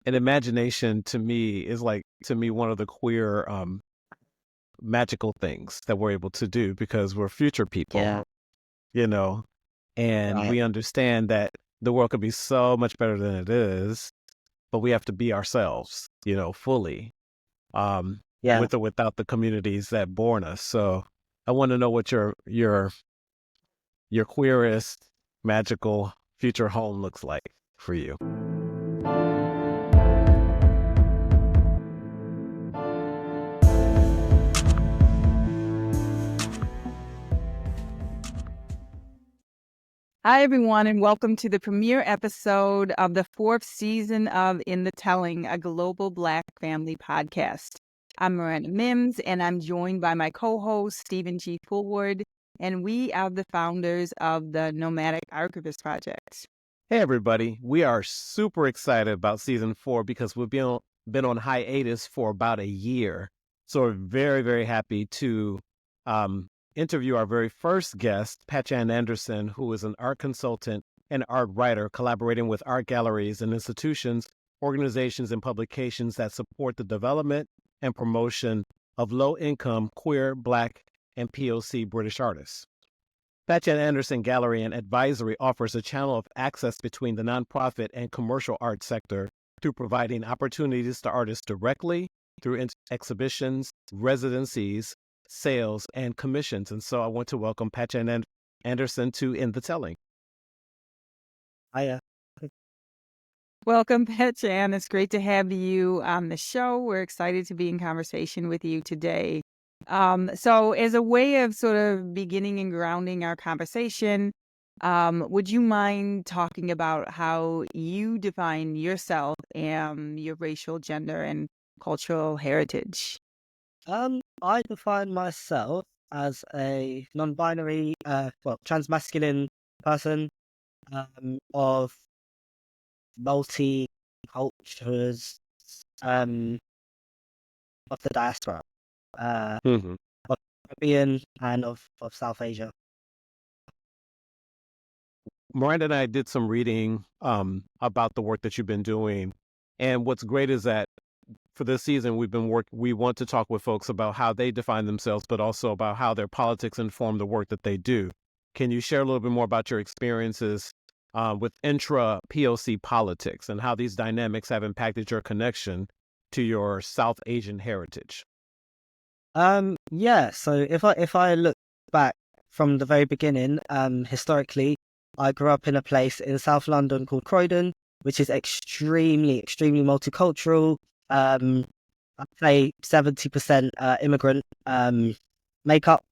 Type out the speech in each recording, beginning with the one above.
And imagination to me is one of the queer magical things that we're able to do because we're future people, Yeah, and right. we understand that the world could be so much better than it is, but we have to be ourselves, fully, Yeah. with or without the communities that born us. So I want to know what your queerest magical future home looks like for you. Hi, everyone, and welcome to the premiere episode of the 4th season of In the Telling, a global Black family podcast. I'm Miranda Mims, and I'm joined by my co-host, Stephen G. Fullwood, and we are the founders of the Nomadic Archivist Project. Hey, everybody. We are super excited about season 4 because we've been on hiatus for about a year. So we're very, very happy to interview our very first guest, Pacheanne Anderson, who is an art consultant and art writer collaborating with art galleries and institutions, organizations, and publications that support the development and promotion of low-income, queer, Black, and PoC British artists. Pacheanne Anderson Gallery Advisory offers a channel of access between the nonprofit and commercial art sector through providing opportunities to artists directly through exhibitions, residencies, sales, and commissions. And so I want to welcome Pacheanne Anderson to In the Telling. Hiya. Welcome, Pacheanne. It's great to have you on the show. We're excited to be in conversation with you today. So as a way of sort of beginning and grounding our conversation, would you mind talking about how you define yourself and your racial, gender, and cultural heritage? I define myself as a non-binary, transmasculine person of multi-cultures of the diaspora, Mm-hmm. of Caribbean and of South Asia. Miranda and I did some reading about the work that you've been doing. And what's great is that for this season, we want to talk with folks about how they define themselves, but also about how their politics inform the work that they do. Can you share a little bit more about your experiences with intra-POC politics and how these dynamics have impacted your connection to your South Asian heritage? Yeah. So if I look back from the very beginning, historically, I grew up in a place in South London called Croydon, which is extremely multicultural. I'd say 70% immigrant makeup,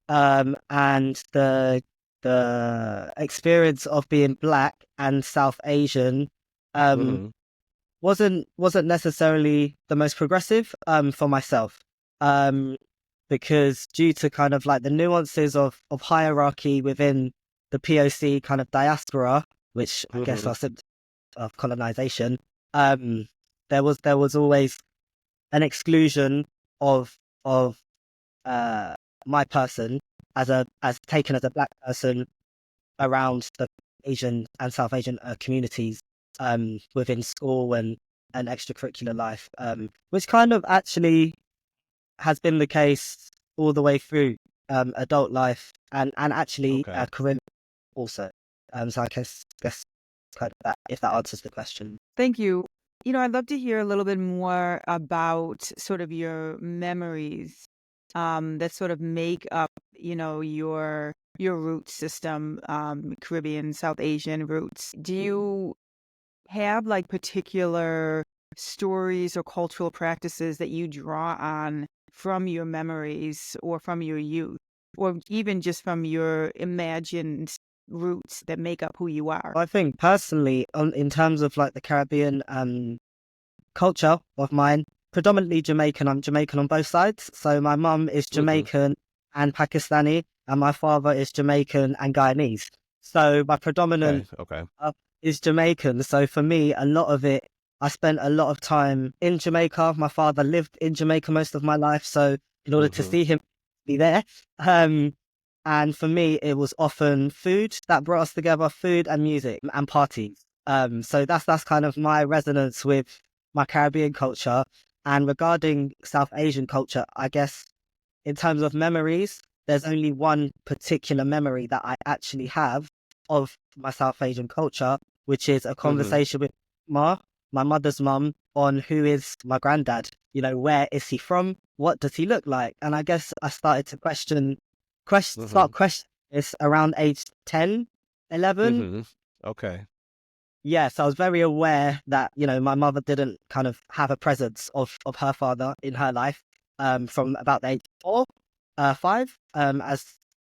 and the experience of being Black and South Asian Mm-hmm. wasn't necessarily the most progressive for myself, because due to kind of like the nuances of hierarchy within the POC kind of diaspora, which I guess Mm-hmm. are symptoms of colonization, there was always an exclusion of my person as taken as a Black person around the Asian and South Asian communities within school and extracurricular life, which kind of actually has been the case all the way through adult life and actually Okay. career also. So I guess kind of that, if that answers the question. Thank you. I'd love to hear a little bit more about sort of your memories that sort of make up, your root system, Caribbean, South Asian roots. Do you have like particular stories or cultural practices that you draw on from your memories or from your youth, or even just from your imagined roots that make up who you are? I think personally, in terms of like the Caribbean culture of mine, predominantly Jamaican. I'm Jamaican on both sides. So my mum is Jamaican and Pakistani, and my father is Jamaican and Guyanese. So my predominant Okay. is Jamaican. So for me, a lot of it, I spent a lot of time in Jamaica. My father lived in Jamaica most of my life. So in order to Mm-hmm. see him be there, and for me, it was often food that brought us together, food and music and parties. So that's kind of my resonance with my Caribbean culture. And regarding South Asian culture, I guess in terms of memories, there's only one particular memory that I actually have of my South Asian culture, which is a Mm-hmm. conversation with my mother's mum, on who is my granddad. Where is he from? What does he look like? And I guess I started to Mm-hmm. start questioning this around age 10, 11. Mm-hmm. Okay. Yes, I was very aware that, my mother didn't kind of have a presence of her father in her life from about the age 4, 5.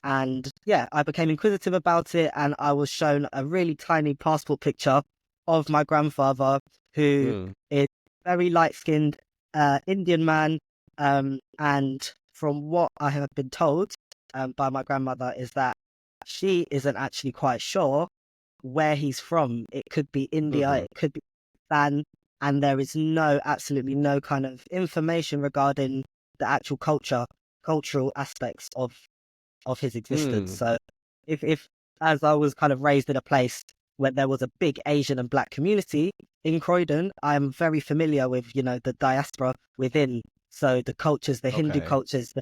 And yeah, I became inquisitive about it, and I was shown a really tiny passport picture of my grandfather, who Mm. is a very light-skinned Indian man. And from what I have been told by my grandmother, is that she isn't actually quite sure where he's from. It could be India, Mm-hmm. it could be Pakistan, and there is absolutely no kind of information regarding the actual cultural aspects of his existence. Mm. So if as I was kind of raised in a place where there was a big Asian and Black community in Croydon, I'm very familiar with, the diaspora within. So the cultures, the Hindu Okay. cultures,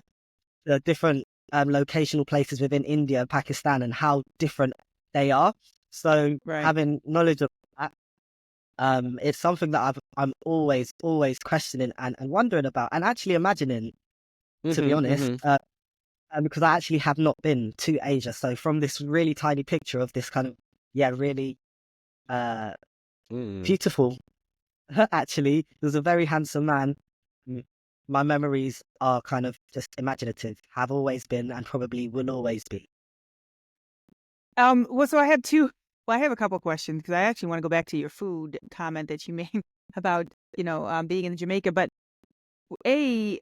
the different locational places within India and Pakistan, and how different they are. So Right. having knowledge of that, it's something that I'm always questioning and wondering about, and actually imagining, to be Mm-hmm. honest, Mm-hmm. because I actually have not been to Asia. So from this really tiny picture of this kind of, yeah, really uh, Mm. beautiful, actually, he was a very handsome man. Mm. My memories are kind of just imaginative, have always been, and probably will always be. Well, so I have a couple questions because I actually want to go back to your food comment that you made about, being in Jamaica. But you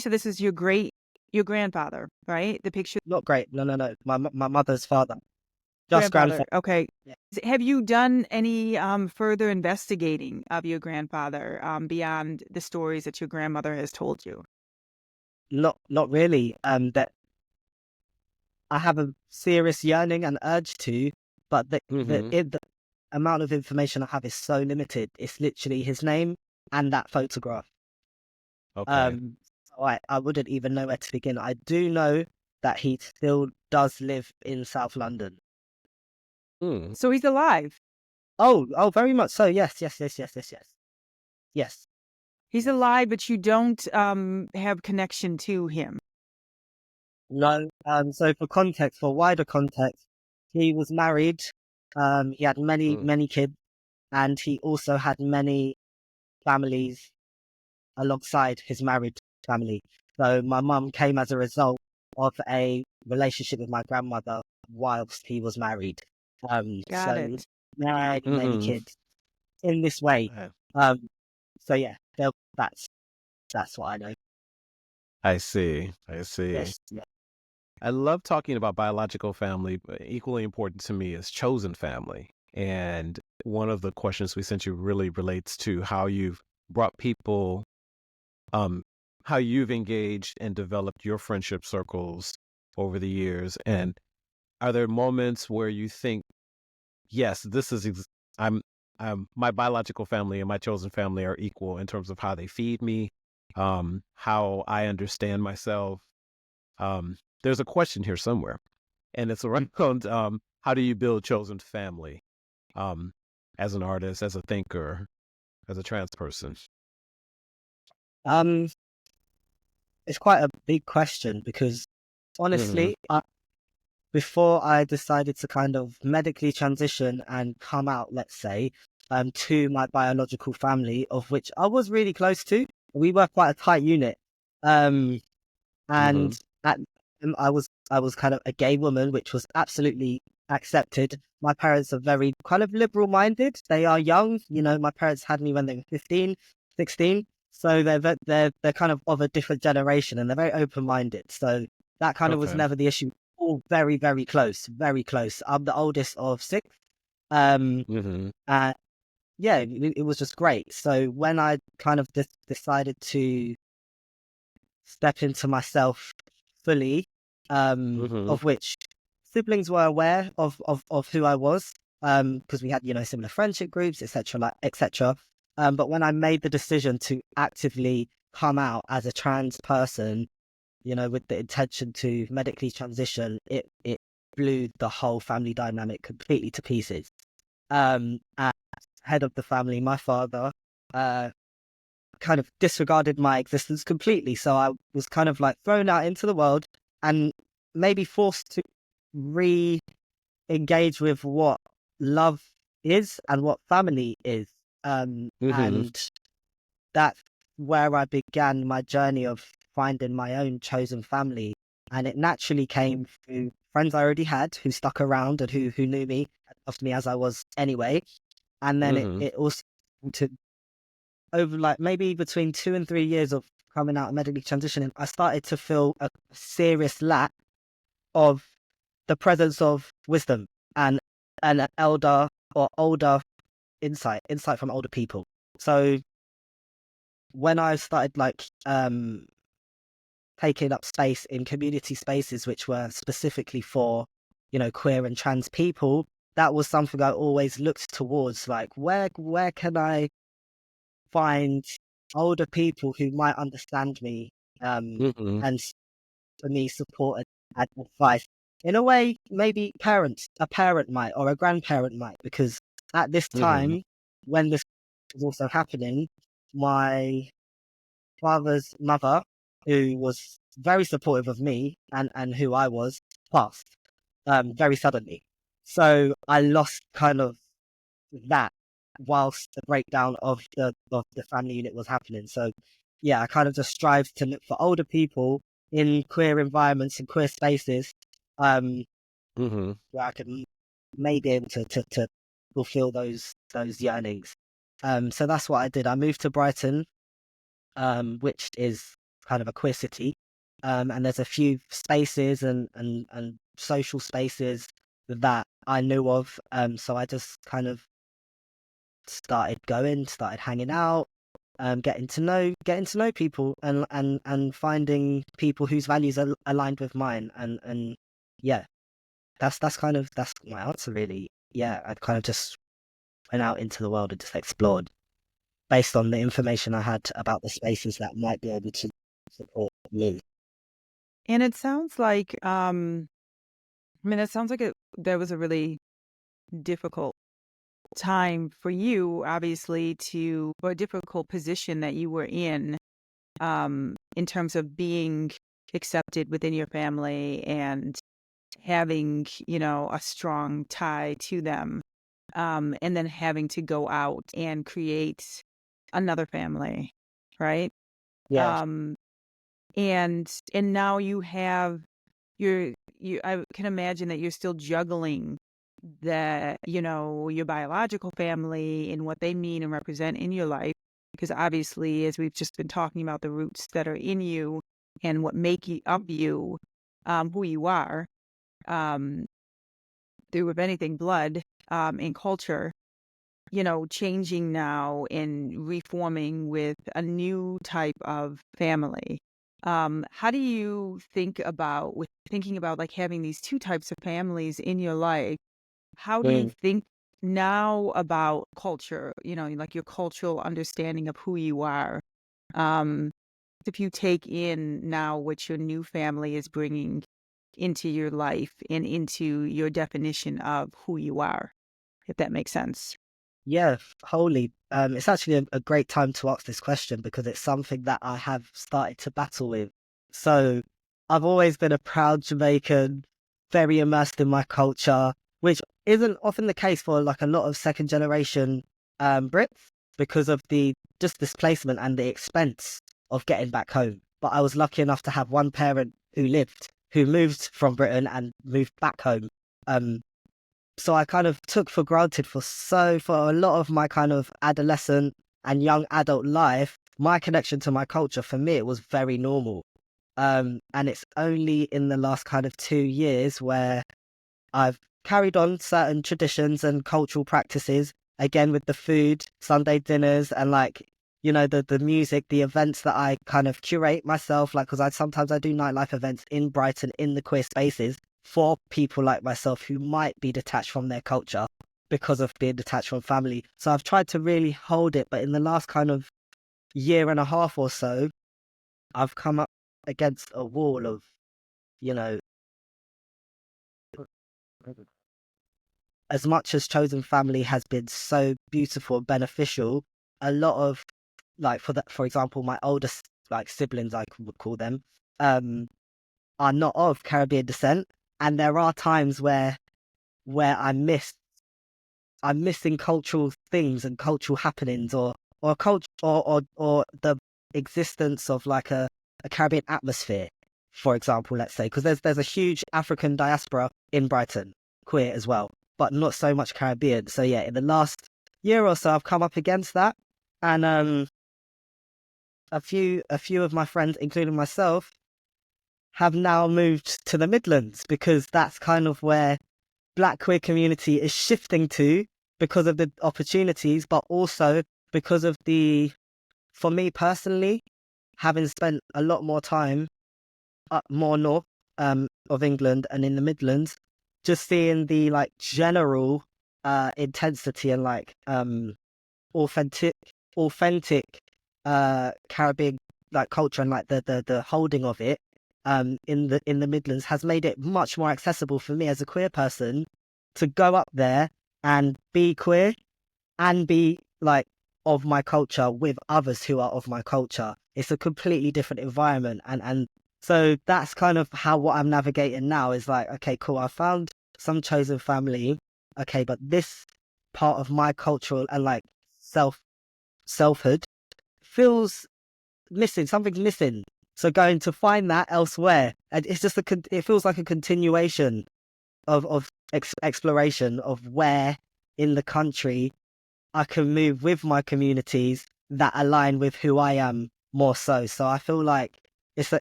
said this is your grandfather, right? The picture, Not great. No, no, no. My mother's father, just grandfather. grandfather. Okay. Yeah. Have you done any further investigating of your grandfather beyond the stories that your grandmother has told you? Not really. That I have a serious yearning and urge to, but Mm-hmm. the amount of information I have is so limited. It's literally his name and that photograph. Okay. So I wouldn't even know where to begin. I do know that he still does live in South London. Mm. So he's alive. Oh, very much so. Yes, yes, yes, yes, yes, yes. Yes. He's Yes. alive, but you don't have connection to him. No. So for wider context, he was married. He had many, Mm. many kids, and he also had many families alongside his married family. So my mum came as a result of a relationship with my grandmother whilst he was married. Got So it. many Mm-hmm. kids in this way. Um, so yeah, that's what I know. I see. I see. Yes. Yeah. I love talking about biological family, but equally important to me is chosen family. And one of the questions we sent you really relates to how you've brought people, um, how you've engaged and developed your friendship circles over the years. And are there moments where you think, yes, I'm, my biological family and my chosen family are equal in terms of how they feed me, how I understand myself. There's a question here somewhere, and it's around how do you build chosen family, um, as an artist, as a thinker, as a trans person. Um, it's quite a big question because Mm-hmm. honestly, before I decided to kind of medically transition and come out, let's say, to my biological family, of which I was really close to. We were quite a tight unit. Um, Mm-hmm. and at I was kind of a gay woman, which was absolutely accepted. My parents are very kind of liberal minded. They are young, my parents had me when they were 15, 16. So they're kind of a different generation, and they're very open minded. So that kind of was Okay. never the issue. All very, very close, very close. I'm the oldest of six. Um, Mm-hmm. and yeah, it was just great. So when I kind of decided to step into myself fully, Mm-hmm. of which siblings were aware of who I was, because we had, similar friendship groups, etc., etc. But when I made the decision to actively come out as a trans person, with the intention to medically transition, it blew the whole family dynamic completely to pieces. As head of the family, my father kind of disregarded my existence completely. So I was kind of like thrown out into the world and maybe forced to re-engage with what love is and what family is. And that's where I began my journey of finding my own chosen family. And it naturally came through friends I already had who stuck around and who knew me, loved me as I was anyway. And then it also to over like maybe between 2 and 3 years of coming out and medically transitioning, I started to feel a serious lack of the presence of wisdom and an elder or older insight from older people. So when I started taking up space in community spaces which were specifically for queer and trans people, that was something I always looked towards, like where can I find older people who might understand me, and for me support and advice in a way maybe a parent might or a grandparent might, because at this time when this was also happening, my father's mother, who was very supportive of me and who I was, passed very suddenly. So I lost kind of that whilst the breakdown of the family unit was happening. So yeah, I kind of just strive to look for older people in queer environments and queer spaces, where I can maybe able to fulfill those yearnings. So that's what I did. I moved to Brighton, which is kind of a queer city. And there's a few spaces and social spaces that I knew of. So I just kind of started hanging out, getting to know people and finding people whose values are aligned with mine. And yeah, that's my answer really. Yeah, I kind of just went out into the world and just explored based on the information I had about the spaces that might be able to support me. And it sounds like, there was a really difficult time for you, obviously, or a difficult position that you were in terms of being accepted within your family and having, a strong tie to them, and then having to go out and create another family, right? Yeah. And now you have I can imagine that you're still juggling your biological family and what they mean and represent in your life, because obviously, as we've just been talking about, the roots that are in you and what make you up you, who you are, through, if anything, blood, and culture, changing now and reforming with a new type of family. How do you think about, with thinking about like having these two types of families in your life? How do you think now about culture, like your cultural understanding of who you are? If you take in now what your new family is bringing into your life and into your definition of who you are, if that makes sense. Yeah, wholly. It's actually a great time to ask this question because it's something that I have started to battle with. So I've always been a proud Jamaican, very immersed in my culture, which isn't often the case for like a lot of second generation Brits because of the just displacement and the expense of getting back home. But I was lucky enough to have one parent who moved from Britain and moved back home. So I kind of took for granted for a lot of my kind of adolescent and young adult life, my connection to my culture, for me, it was very normal. And it's only in the last kind of 2 years where I've carried on certain traditions and cultural practices, again with the food, Sunday dinners, and the music, the events that I kind of curate myself, like, because sometimes I do nightlife events in Brighton in the queer spaces for people like myself who might be detached from their culture. because of being detached from family. So I've tried to really hold it, but in the last kind of year and a half or so, I've come up against a wall of, you know, as much as chosen family has been so beautiful and beneficial, a lot of, like, for example, my oldest, like, siblings, I would call them, are not of Caribbean descent, and there are times where I'm missing cultural things and cultural happenings, or culture, or the existence of like a Caribbean atmosphere, for example, let's say, because there's a huge African diaspora in Brighton, queer as well, but not so much Caribbean. So yeah, in the last year or so, I've come up against that, and a few of my friends, including myself, have now moved to the Midlands because that's kind of where Black queer community is shifting to, because of the opportunities, but also because of for me personally, having spent a lot more time up more north of England and in the Midlands, just seeing the like general intensity and like authentic Caribbean like culture, and like the holding of it in the Midlands has made it much more accessible for me as a queer person to go up there and be queer and be like of my culture with others who are of my culture. It's a completely different environment, and so that's kind of how what I'm navigating now is like, okay, cool, I found some chosen family, okay, but this part of my cultural and like selfhood feels missing, something's missing. So going to find that elsewhere, and it's just it feels like a continuation of exploration of where in the country I can move with my communities that align with who I am more so. So I feel like it's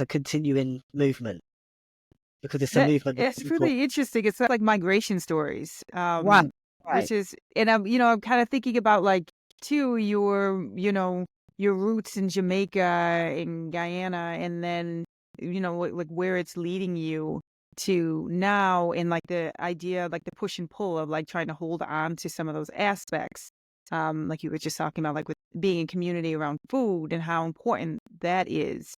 a continuing movement, because it's a movement of It's people. really interesting. It's like migration stories, Right, right. which is, and I'm kind of thinking about like too your roots in Jamaica, in Guyana, and then like where it's leading you to now, in like the idea, like the push and pull of like trying to hold on to some of those aspects, like you were just talking about, like with being in community around food and how important that is.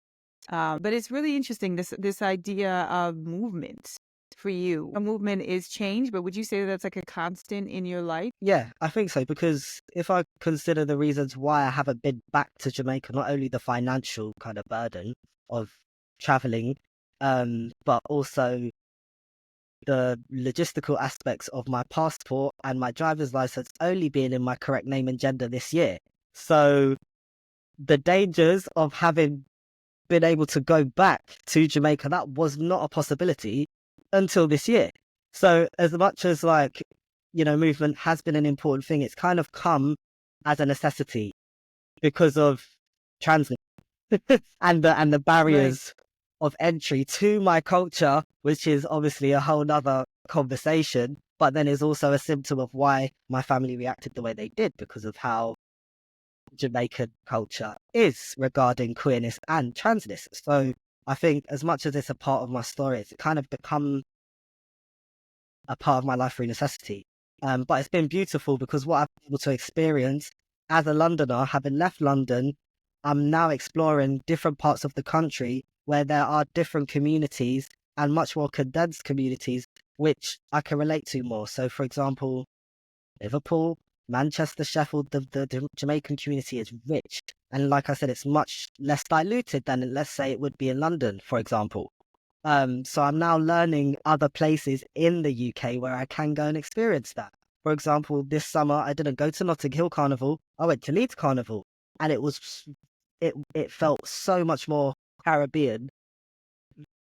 But it's really interesting, this idea of movement for you. A movement is change, but would you say that's like a constant in your life? Yeah, I think so, because if I consider the reasons why I haven't been back to Jamaica, not only the financial kind of burden of traveling, but also the logistical aspects of my passport and my driver's license only being in my correct name and gender this year. So the dangers of having been able to go back to Jamaica, that was not a possibility until this year. So as much as like, movement has been an important thing, it's kind of come as a necessity because of trans and the Right. barriers of entry to my culture, which is obviously a whole nother conversation, but then is also a symptom of why my family reacted the way they did, because of how Jamaican culture is regarding queerness and transness. So I think as much as it's a part of my story, it's kind of become a part of my life through necessity. But it's been beautiful because what I've been able to experience as a Londoner, having left London, I'm now exploring different parts of the country where there are different communities and much more condensed communities, which I can relate to more. So, for example, Liverpool, Manchester, Sheffield, the Jamaican community is rich. And like I said, it's much less diluted than, let's say, it would be in London, for example. So I'm now learning other places in the UK where I can go and experience that. For example, this summer I didn't go to Notting Hill Carnival. I went to Leeds Carnival, and it felt so much more Caribbean.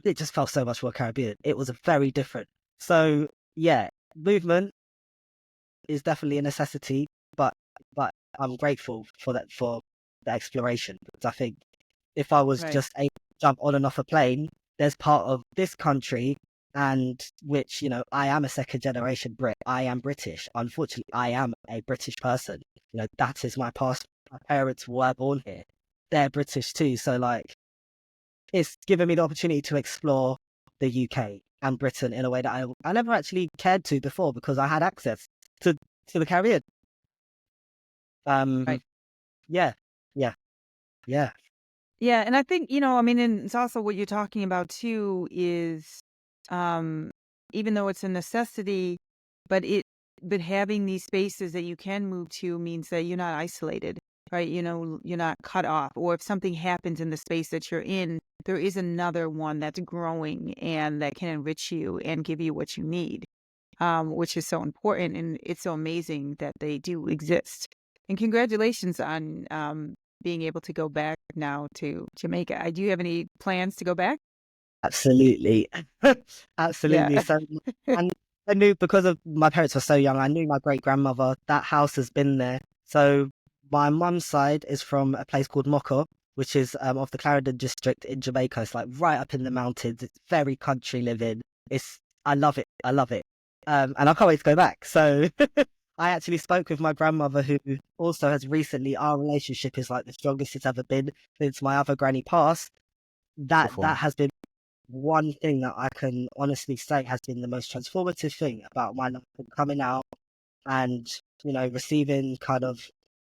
It just felt so much more Caribbean. It was very different. So yeah, movement is definitely a necessity, but but I'm grateful for that, for the exploration, because I think if I was Right. just able to jump on and off a plane, there's part of this country, and which, I am a second generation Brit. I am British. Unfortunately, I am a British person. That is my past. My parents were born here. They're British too. So like, it's given me the opportunity to explore the UK and Britain in a way that I never actually cared to before, because I had access to the Caribbean. Right. Yeah, yeah, yeah. Yeah, and I think, I mean, and it's also what you're talking about too is, um, even though it's a necessity, but having these spaces that you can move to means that you're not isolated, right? You're not cut off. Or if something happens in the space that you're in, there is another one that's growing and that can enrich you and give you what you need, which is so important. And it's so amazing that they do exist. And congratulations on being able to go back now to Jamaica. Do you have any plans to go back? Absolutely. Absolutely. Yeah. So, and I knew because of my parents were so young, I knew my great grandmother, that house has been there. So my mum's side is from a place called Mocha, which is of the Clarendon district in Jamaica. It's like right up in the mountains. It's very country living. I love it. I love it. And I can't wait to go back. So I actually spoke with my grandmother, who also has recently, our relationship is like the strongest it's ever been since my other granny passed. That Before. has been one thing that I can honestly say has been the most transformative thing about my life, and coming out and, receiving kind of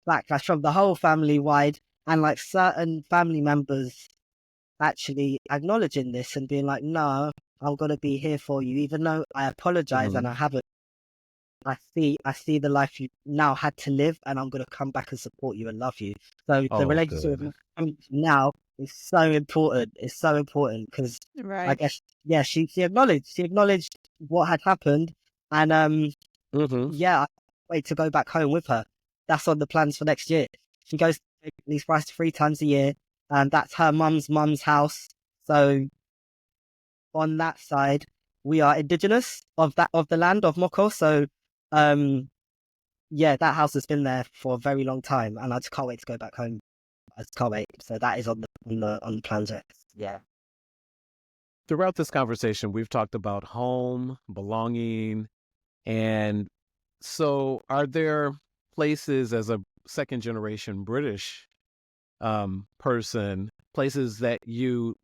backlash from the whole family wide, and like certain family members actually acknowledging this and being like, no, I'm going to be here for you, even though I apologize and I haven't. I see the life you now had to live, and I'm going to come back and support you and love you. So the Oh, relationship with good. my family now is so important. It's so important because I Right. guess, yeah, she acknowledged what had happened, and Mm-hmm. yeah, I can't wait to go back home with her. That's on the plans for next year. She goes at least twice, 3 times a year, and that's her mum's house. So on that side, we are indigenous of the land of Moko. So um yeah, that house has been there for a very long time, and I just can't wait to go back home. I just can't wait. So that is on the plans. Yeah. Throughout this conversation, we've talked about home, belonging, and so are there places as a second generation British person, places that you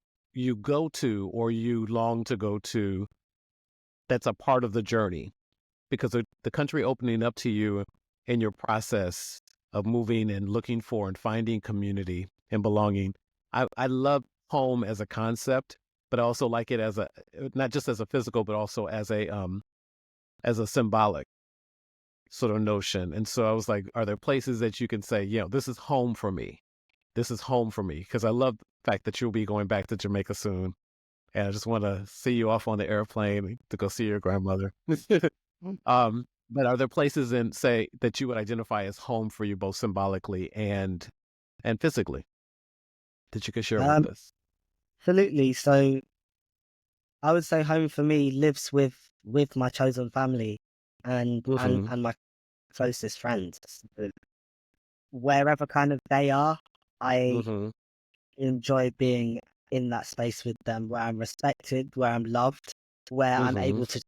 go to or you long to go to that's a part of the journey? Because the country opening up to you in your process of moving and looking for and finding community and belonging. I love home as a concept, but I also like it as not just as a physical, but also as a symbolic sort of notion. And so I was like, are there places that you can say, this is home for me? This is home for me. Because I love the fact that you'll be going back to Jamaica soon. And I just want to see you off on the airplane to go see your grandmother. But are there places in, say, that you would identify as home for you, both symbolically and physically, that you could share with Um, us? Absolutely. So I would say home for me lives with my chosen family and and Mm-hmm. and my closest friends. So wherever kind of they are, I Mm-hmm. enjoy being in that space with them, where I'm respected, where I'm loved, where I'm Mm-hmm. able to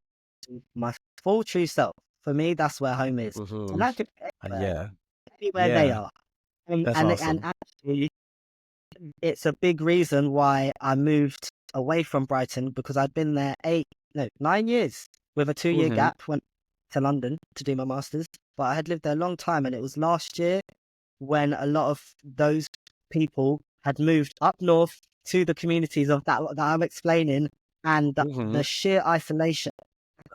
do my full true self. For me, that's where home is, and Mm-hmm. that could be Yeah. anywhere they Yeah. are. And That's and awesome. actually, it's a big reason why I moved away from Brighton, because I'd been there 9 years with a 2 year Mm-hmm. gap. Went to London to do my masters, but I had lived there a long time, and it was last year when a lot of those people had moved up north to the communities of that I'm explaining, and Mm-hmm. the sheer isolation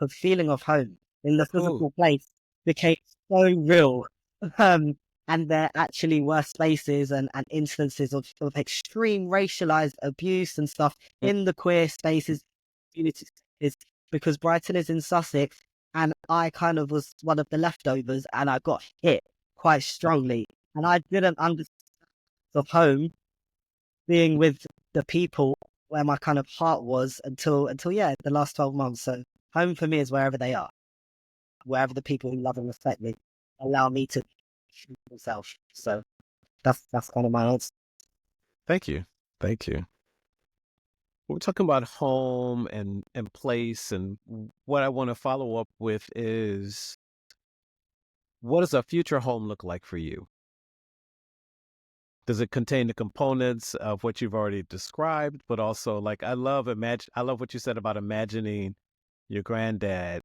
of feeling of home in the Ooh. physical place became so real. Um, and there actually were spaces and instances of extreme racialized abuse and stuff in the queer spaces, community spaces, because Brighton is in Sussex, and I kind of was one of the leftovers, and I got hit quite strongly, and I didn't understand of home being with the people where my kind of heart was until yeah, the last 12 months. So home for me is wherever they are, wherever the people who love and respect me allow me to be myself. So that's kind of my answer. Thank you. Thank you. We're talking about home and place, and what I want to follow up with is, what does a future home look like for you? Does it contain the components of what you've already described, but also, like, I love what you said about imagining your granddad,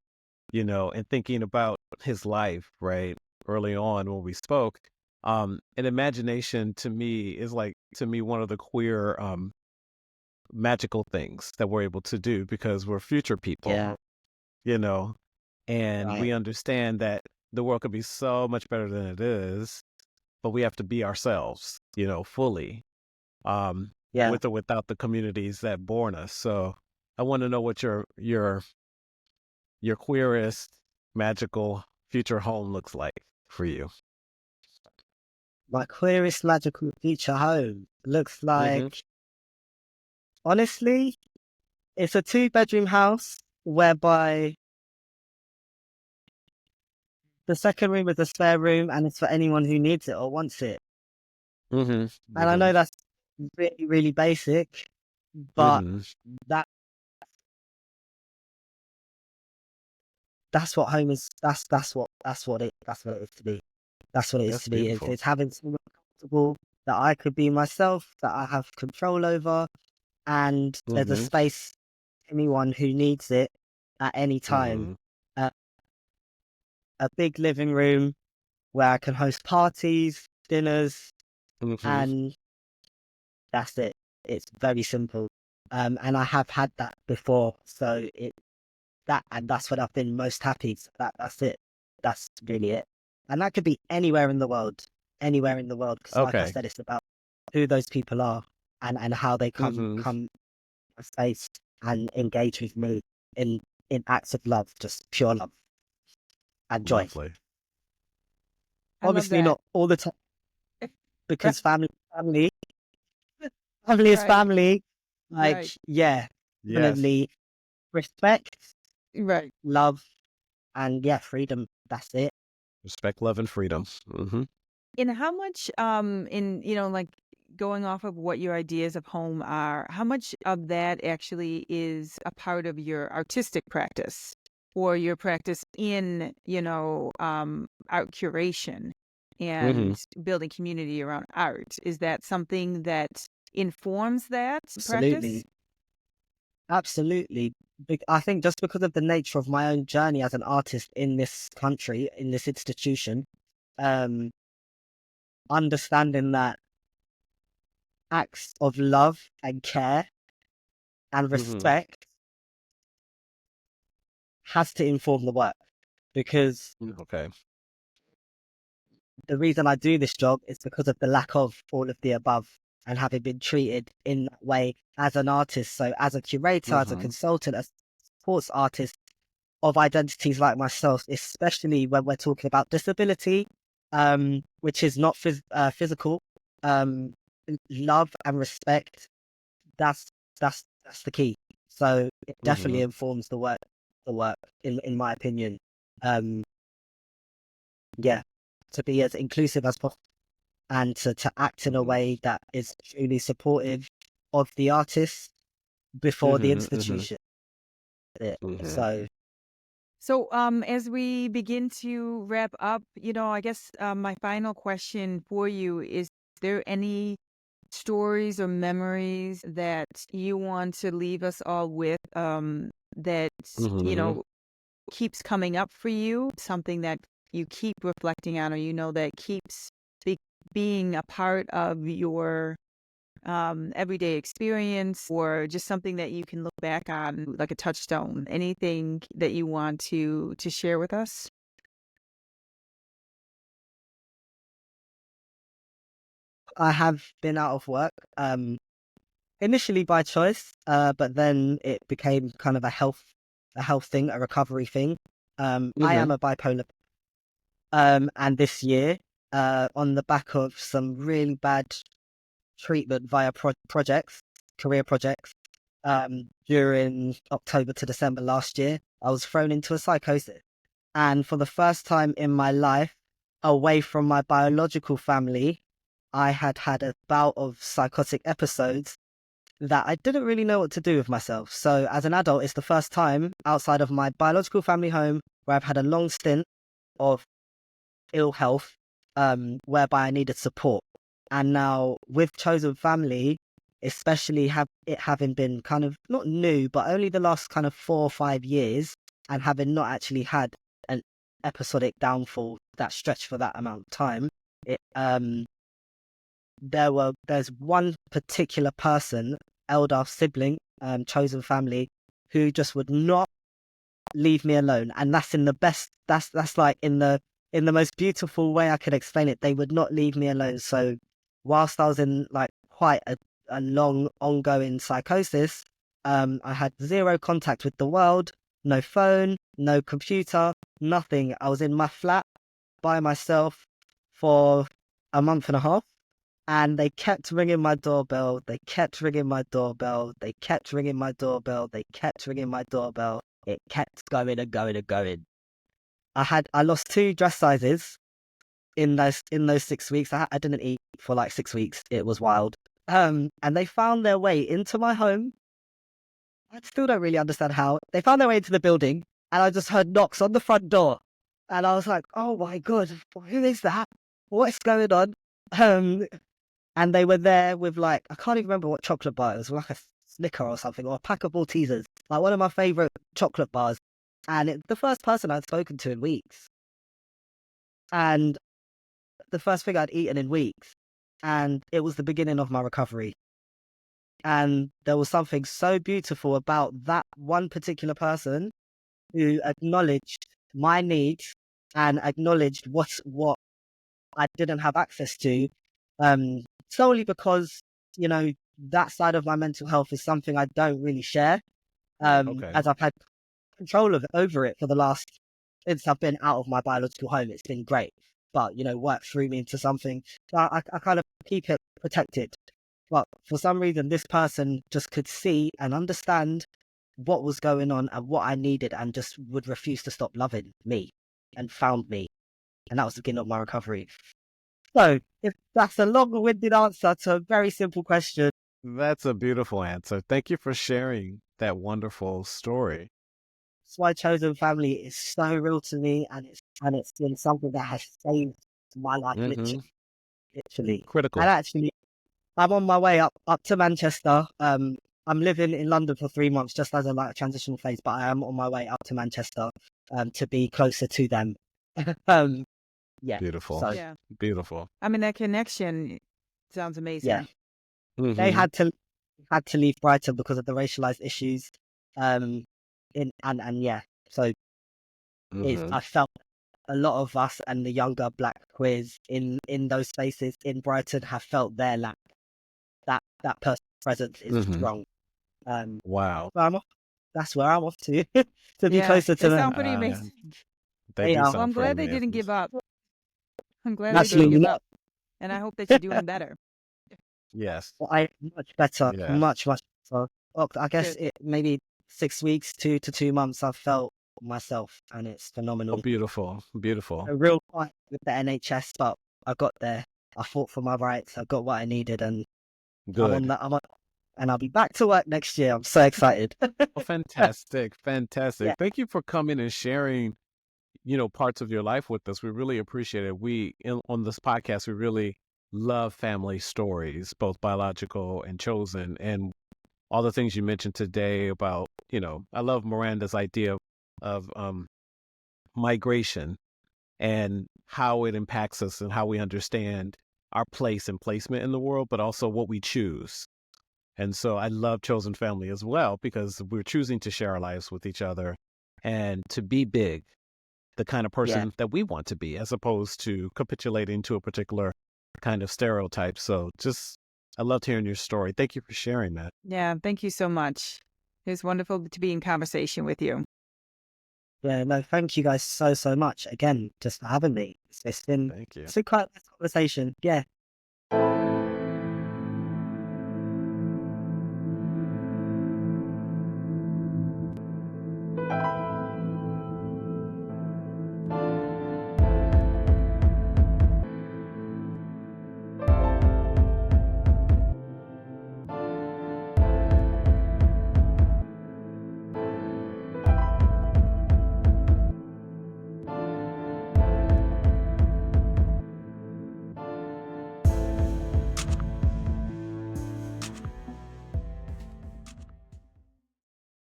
and thinking about his life, right, early on when we spoke, and imagination to me is like, to me, one of the queer magical things that we're able to do because we're future people, Yeah, you know, and right. we understand that the world could be so much better than it is, but we have to be ourselves, fully, Yeah. with or without the communities that born us. So I want to know what your queerest magical future home looks like for you. My queerest magical future home looks Mm-hmm. like, honestly, it's a 2-bedroom house whereby the second room is a spare room and it's for anyone who needs it or wants it. Mm-hmm. And I Mm-hmm. know that's really, really basic, but Mm-hmm. that that's what home is. That's what it is to me. That's what it is That's to me. It's, beautiful. it's having somewhere comfortable that I could be myself, that I have control over, and there's a Mm-hmm. space for anyone who needs it at any time. Mm-hmm. Uh, a big living room where I can host parties, dinners, Mm-hmm. and that's it. It's very simple. And I have had that before, so that's when I've been most happy. So that's it. That's really it. And that could be anywhere in the world, because like I Okay. said, it's about who those people are and how they Mm-hmm. come to space and engage with me in acts of love, just pure love and joy. Lovely. I love Obviously, that. not all the time, Right, because family is right, family. Like, right, yeah, Yes. definitely respect, right. love, and yeah, freedom. That's it. Respect, love, and freedom. Mm-hmm. And how much, in, like going off of what your ideas of home are, how much of that actually is a part of your artistic practice or your practice in, art curation Mm-hmm. and building community around art? Is that something that informs that practice? Absolutely. Absolutely. I think just because of the nature of my own journey as an artist in this country, in this institution, um, understanding that acts of love and care and Mm-hmm. respect has to inform the work. Because Okay. the reason I do this job is because of the lack of all of the above and having been treated in that way as an artist. So as a curator, as a Mm-hmm. consultant, as a sports artist, of identities like myself, especially when we're talking about disability, which is not physical. Um, Love and respect. That's that's the key. So it Mm-hmm. definitely informs the work. The work, in my opinion. Um, yeah, to be as inclusive as possible and to act in a Mm-hmm. way that is truly supportive of the artist before the Mm-hmm. Mm-hmm. institution. Mm-hmm. So So, as we begin to wrap up, I guess my final question for you is there any stories or memories that you want to leave us all with that, Mm-hmm. keeps coming up for you, something that you keep reflecting on or that keeps be- being a part of your everyday experience or just something that you can look back on like a touchstone, anything that you want to share with us? I have been out of work. Initially by choice, but then it became kind of a health thing, a recovery thing. I Mm-hmm. am a bipolar, and this year, on the back of some really bad treatment via projects, career projects, during October to December last year, I was thrown into a psychosis, and for the first time in my life, away from my biological family, I had had a bout of psychotic episodes that I didn't really know what to do with myself. So as an adult, it's the first time outside of my biological family home where I've had a long stint of ill health, whereby I needed support. And now with chosen family, especially having been kind of not new, but only the last kind of 4 or 5 years, and having not actually had an episodic downfall that stretched for that amount of time. It there's one particular person, elder sibling, chosen family, who just would not leave me alone, and that's in the best. That's like in the most beautiful way I could explain it. They would not leave me alone. So whilst I was in like quite a long ongoing psychosis, I had zero contact with the world, no phone, no computer, nothing. I was in my flat by myself for a month and a half. And they kept ringing my doorbell. They kept ringing my doorbell. They kept ringing my doorbell. They kept ringing my doorbell. It kept going and going and going. I lost 2 dress sizes in those 6 weeks. I didn't eat for like 6 weeks. It was wild. And they found their way into my home. I still don't really understand how. They found their way into the building, and I just heard knocks on the front door. And I was like, oh my God, who is that? What's going on? And they were there with like, I can't even remember what chocolate bar. It was like a Snicker or something, or a pack of Maltesers, like one of my favourite chocolate bars. And it's the first person I'd spoken to in weeks. And the first thing I'd eaten in weeks. And it was the beginning of my recovery. And there was something so beautiful about that one particular person who acknowledged my needs and acknowledged what I didn't have access to. Solely because, you know, that side of my mental health is something I don't really share, as I've had control over it for the last, since I've been out of my biological home. It's been great, but, you know, work threw me into something. So I kind of keep it protected. But for some reason, this person just could see and understand what was going on and what I needed, and just would refuse to stop loving me, and found me. And that was the beginning of my recovery. So, if that's a long-winded answer to a very simple question. That's a beautiful answer. Thank you for sharing that wonderful story. That's why chosen family is so real to me, and it's been something that has saved my life, literally. Critical. And actually, I'm on my way up to Manchester. I'm living in London for 3 months, just as a transitional phase, but I am on my way up to Manchester to be closer to them. Yeah. Beautiful. So, Yeah. Beautiful. I mean, that connection sounds amazing. yeah. They had to leave Brighton because of the racialized issues. So I felt a lot of us and the younger Black queers in those spaces in Brighton have felt their lack. That person's presence is strong. Wow. So that's where I'm off to to be closer to They them. sound pretty amazing. They do Well, sound I'm glad pretty they didn't amazing. give up. I'm glad they Absolutely didn't give not. up. And I hope that you're doing better. Yes. I much better, Yeah. much better. Well, I guess Good. it maybe 6 weeks, 2 to 2 months. I've felt myself, and it's phenomenal. Oh, beautiful. Beautiful. A real fight with the NHS, but I got there. I fought for my rights. I got what I needed, and Good. and I'll be back to work next year. I'm so excited. Oh, fantastic. Fantastic. Yeah. Thank you for coming and sharing, parts of your life with us. We really appreciate it. On this podcast, we really love family stories, both biological and chosen, and all the things you mentioned today about, I love Miranda's idea of migration and how it impacts us and how we understand our place and placement in the world, but also what we choose. And so I love chosen family as well, because we're choosing to share our lives with each other and to be big, the kind of person that we want to be, as opposed to capitulating to a particular kind of stereotype. So I loved hearing your story. Thank you for sharing that. Yeah, thank you so much. It was wonderful to be in conversation with you. Yeah, no, thank you guys so much again, just for having me. It's been Thank you. quite a nice conversation. Yeah,